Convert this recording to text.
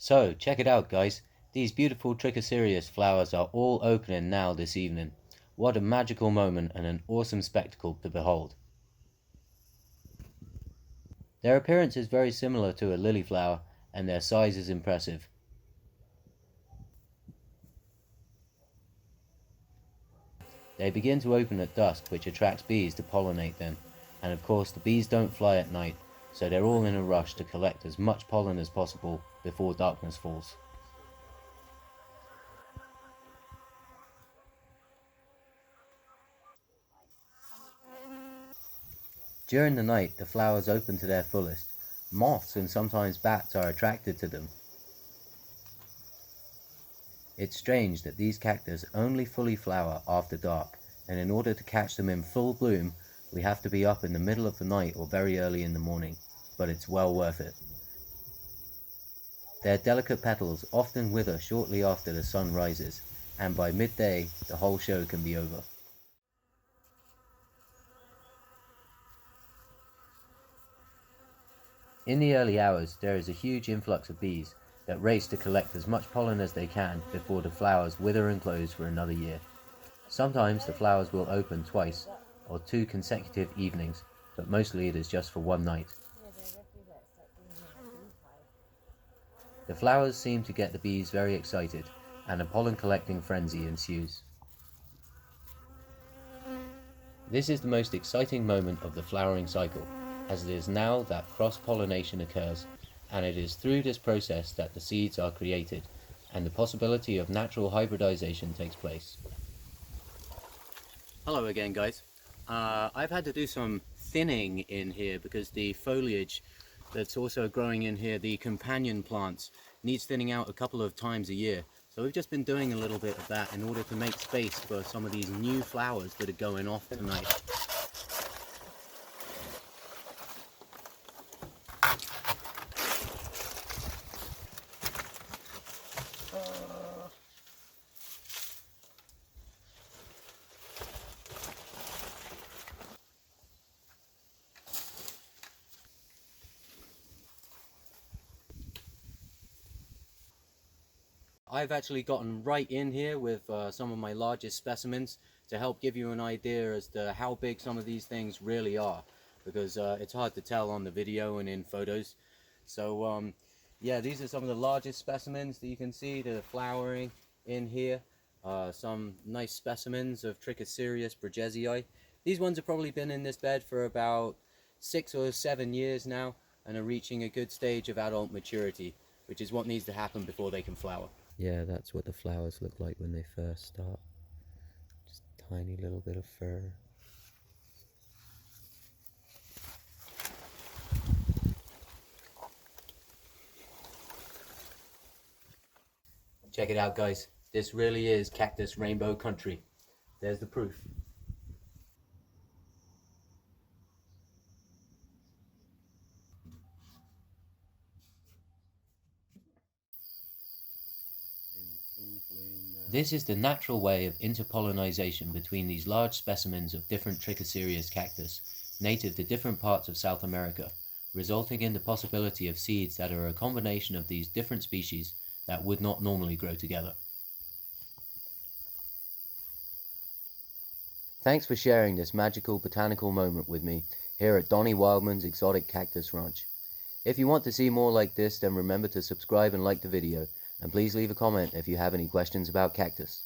So, check it out, guys. These beautiful Trichocereus flowers are all opening now this evening. What a magical moment and an awesome spectacle to behold. Their appearance is very similar to a lily flower, and their size is impressive. They begin to open at dusk, which attracts bees to pollinate them, and of course the bees don't fly at night, so they're all in a rush to collect as much pollen as possible before darkness falls. During the night, the flowers open to their fullest. Moths and sometimes bats are attracted to them. It's strange that these cactus only fully flower after dark, and in order to catch them in full bloom, we have to be up in the middle of the night or very early in the morning, but it's well worth it. Their delicate petals often wither shortly after the sun rises, and by midday, the whole show can be over. In the early hours, there is a huge influx of bees that race to collect as much pollen as they can before the flowers wither and close for another year. Sometimes the flowers will open twice or 2 consecutive evenings, but mostly it is just for one night. The flowers seem to get the bees very excited, and a pollen collecting frenzy ensues. This is the most exciting moment of the flowering cycle, as it is now that cross-pollination occurs, and it is through this process that the seeds are created, and the possibility of natural hybridization takes place. Hello again, guys. I've had to do some thinning in here because the foliage that's also growing in here, the companion plants, needs thinning out a couple of times a year. So we've just been doing a little bit of that in order to make space for some of these new flowers that are going off tonight. I've actually gotten right in here with some of my largest specimens to help give you an idea as to how big some of these things really are, because it's hard to tell on the video and in photos. So yeah, these are some of the largest specimens that you can see that are flowering in here. Some nice specimens of Trichocereus bridgesii. These ones have probably been in this bed for about 6 or 7 years now and are reaching a good stage of adult maturity, which is what needs to happen before they can flower. Yeah, that's what the flowers look like when they first start. Just a tiny little bit of fur. Check it out, guys. This really is cactus rainbow country. There's the proof. This is the natural way of interpollinization between these large specimens of different Trichocereus cactus, native to different parts of South America, resulting in the possibility of seeds that are a combination of these different species that would not normally grow together. Thanks for sharing this magical botanical moment with me here at Donnie Wildman's Exotic Cactus Ranch. If you want to see more like this, then remember to subscribe and like the video, and please leave a comment if you have any questions about cactus.